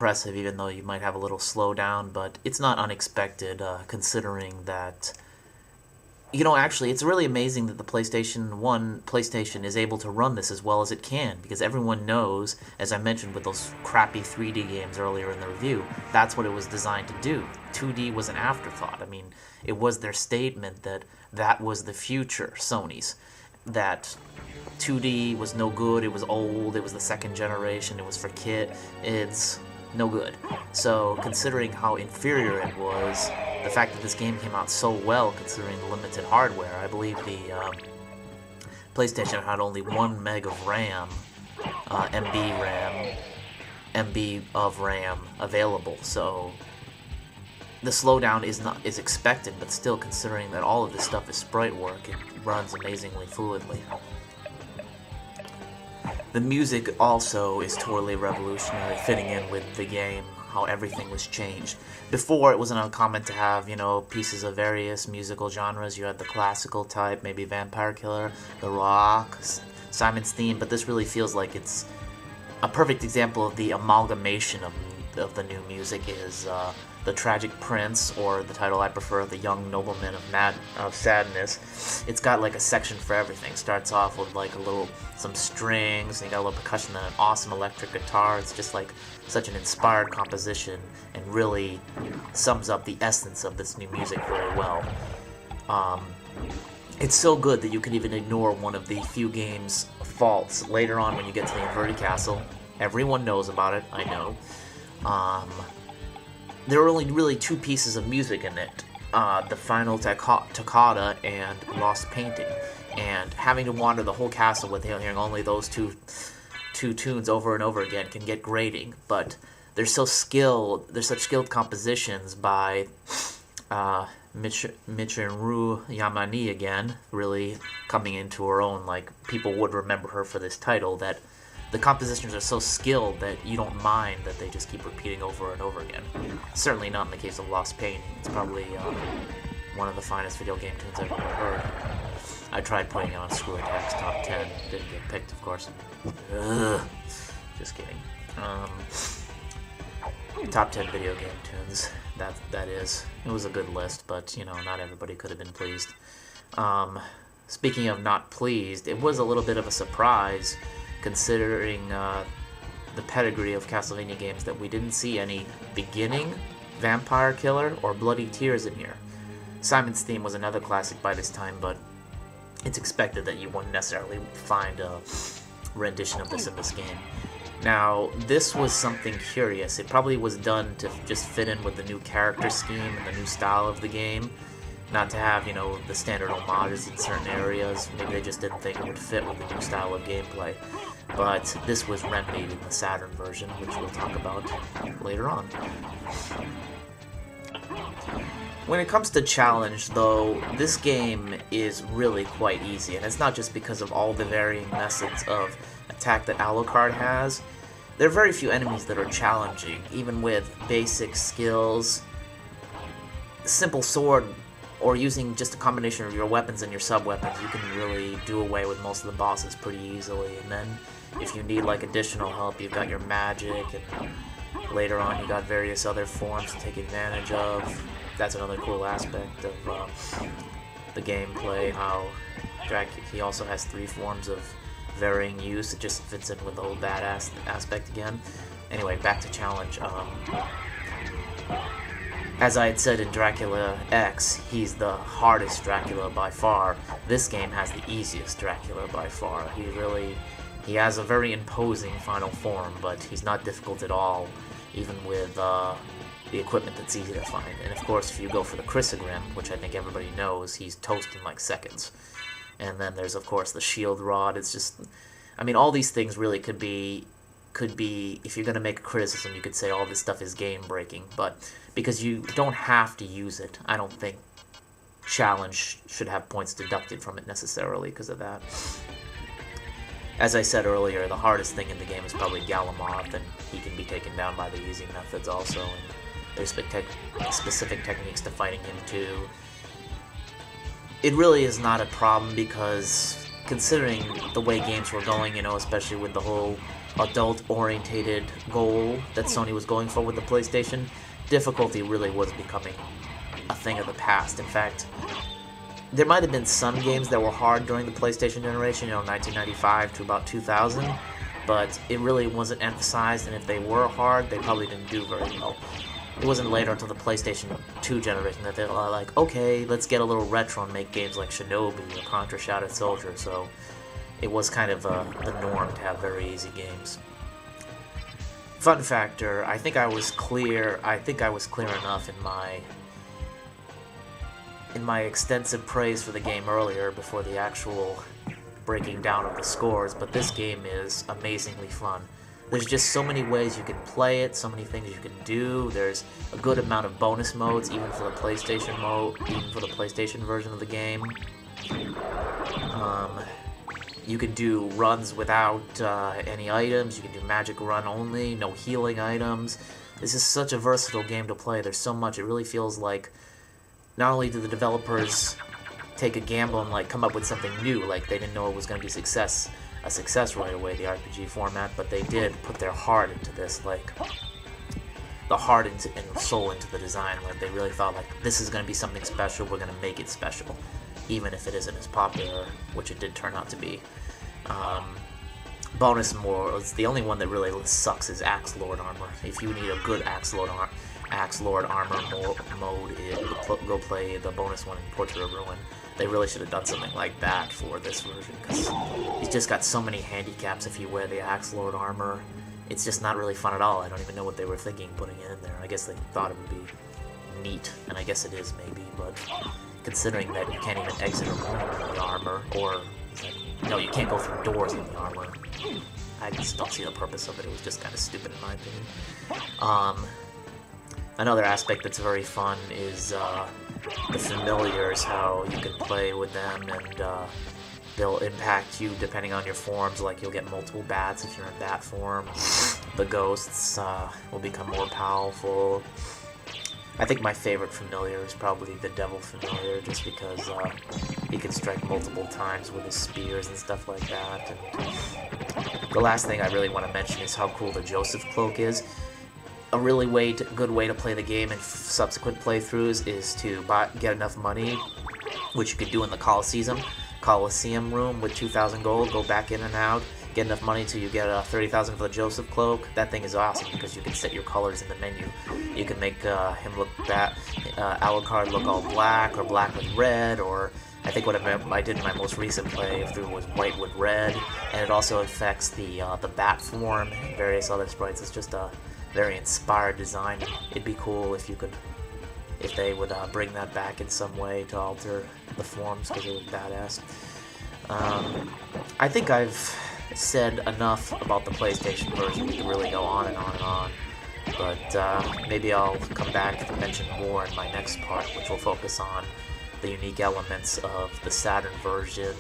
impressive, even though you might have a little slowdown, but it's not unexpected, considering that, actually, it's really amazing that the PlayStation is able to run this as well as it can, because everyone knows, as I mentioned with those crappy 3D games earlier in the review, that's what it was designed to do. 2D was an afterthought. I mean, it was their statement that that was the future, Sony's. That 2D was no good, it was old, it was the second generation, it was for it's no good. So, considering how inferior it was, the fact that this game came out so well, considering the limited hardware, I believe the PlayStation had only 1 meg of RAM, MB of RAM available. So, the slowdown is expected, but still, considering that all of this stuff is sprite work, it runs amazingly fluidly. The music also is totally revolutionary, fitting in with the game, how everything was changed. Before, it wasn't uncommon to have, pieces of various musical genres. You had the classical type, maybe Vampire Killer, the rock, Simon's theme, but this really feels like it's a perfect example of the amalgamation of the new music is The Tragic Prince, or the title I prefer, The Young Nobleman of Sadness. It's got like a section for everything. Starts off with like some strings, and you got a little percussion, then an awesome electric guitar. It's just like such an inspired composition, and really sums up the essence of this new music very well. It's so good that you can even ignore one of the few game's faults. Later on, when you get to the Inverted Castle, everyone knows about it, I know. There are only really 2 pieces of music in it, the final toccata and Lost Painting, and having to wander the whole castle with hearing only those two tunes over and over again can get grating, but they're such skilled compositions by Michiru Yamane again, really coming into her own. Like, people would remember her for this title, that the compositions are so skilled that you don't mind that they just keep repeating over and over again. Certainly not in the case of Lost Painting. It's probably one of the finest video game tunes I've ever heard. I tried putting it on Screw Attack's top 10. Didn't get picked, of course. Ugh. Just kidding. Top 10 video game tunes. That is. It was a good list, but, not everybody could have been pleased. Speaking of not pleased, it was a little bit of a surprise, considering the pedigree of Castlevania games, that we didn't see any beginning Vampire Killer or Bloody Tears in here. Simon's Theme was another classic by this time, but it's expected that you wouldn't necessarily find a rendition of this in this game. Now, this was something curious. It probably was done to just fit in with the new character scheme and the new style of the game, not to have, the standard homages in certain areas. Maybe they just didn't think it would fit with the new style of gameplay. But this was remedied in the Saturn version, which we'll talk about later on. When it comes to challenge, though, this game is really quite easy, and it's not just because of all the varying methods of attack that Alucard has. There are very few enemies that are challenging, even with basic skills. Simple sword, or using just a combination of your weapons and your sub-weapons, you can really do away with most of the bosses pretty easily. And then, if you need like additional help, you've got your magic, and later on you got various other forms to take advantage of. That's another cool aspect of the gameplay, how he also has 3 forms of varying use. It just fits in with the whole badass aspect again. Anyway, back to challenge. As I had said in Dracula X, he's the hardest Dracula by far. This game has the easiest Dracula by far. He has a very imposing final form, but he's not difficult at all, even with the equipment that's easy to find. And of course, if you go for the Chrysogram, which I think everybody knows, he's toast in like seconds. And then there's, of course, the shield rod. It's just, all these things really could be, if you're going to make a criticism, you could say all this stuff is game-breaking, but because you don't have to use it, I don't think challenge should have points deducted from it necessarily because of that. As I said earlier, the hardest thing in the game is probably Galamoth, and he can be taken down by the easy methods also, and there's specific techniques to fighting him too. It really is not a problem because, considering the way games were going, especially with the whole adult-orientated goal that Sony was going for with the PlayStation, difficulty really was becoming a thing of the past. In fact, there might have been some games that were hard during the PlayStation generation, 1995 to about 2000, but it really wasn't emphasized, and if they were hard, they probably didn't do very well. It wasn't later until the PlayStation 2 generation that they were like, okay, let's get a little retro and make games like Shinobi or Contra Shadowed Soldier, so it was kind of the norm to have very easy games. Fun factor, I think I was clear enough in my extensive praise for the game earlier before the actual breaking down of the scores, but this game is amazingly fun. There's just so many ways you can play it, so many things you can do. There's a good amount of bonus modes, even for the PlayStation version of the game. You can do runs without any items. You can do magic run only, no healing items. This is such a versatile game to play. There's so much. It really feels like not only do the developers take a gamble and like come up with something new, like they didn't know it was going to be a success right away, the RPG format, but they did put their heart into this, like the heart and soul into the design. Like they really thought, like, this is going to be something special, we're going to make it special, even if it isn't as popular, which it did turn out to be. Bonus modes, the only one that really sucks is Axe Lord Armor. If you need a good Axe Lord Armor mode, go play the bonus one in Portrait of Ruin. They really should have done something like that for this version, because he's just got so many handicaps if you wear the Axe Lord Armor. It's just not really fun at all. I don't even know what they were thinking putting it in there. I guess they thought it would be neat, and I guess it is maybe, but considering that you can't even exit a room in the armor, or no, you can't go through doors in the armor, I just don't see the purpose of it. It was just kind of stupid in my opinion. Another aspect that's very fun is the familiars, how you can play with them, and they'll impact you depending on your forms. Like you'll get multiple bats if you're in bat form. The ghosts will become more powerful. I think my favorite familiar is probably the Devil Familiar, just because he can strike multiple times with his spears and stuff like that. And the last thing I really want to mention is how cool the Joseph Cloak is. A really good way to play the game in subsequent playthroughs is to get enough money, which you could do in the Coliseum room with 2,000 gold, go back in and out, get enough money till you get 30,000 for the Joseph Cloak. That thing is awesome because you can set your colors in the menu. You can make him look Alucard look all black, or black with red, or I think what I did in my most recent playthrough was white with red, and it also affects the bat form and various other sprites. It's just a very inspired design. It'd be cool if they would bring that back in some way to alter the forms, because it was badass. I think I've said enough about the PlayStation version. We can really go on and on and on, but maybe I'll come back to mention more in my next part, which will focus on the unique elements of the Saturn version,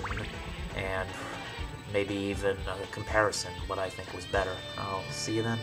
and maybe even a comparison, what I think was better. I'll see you then.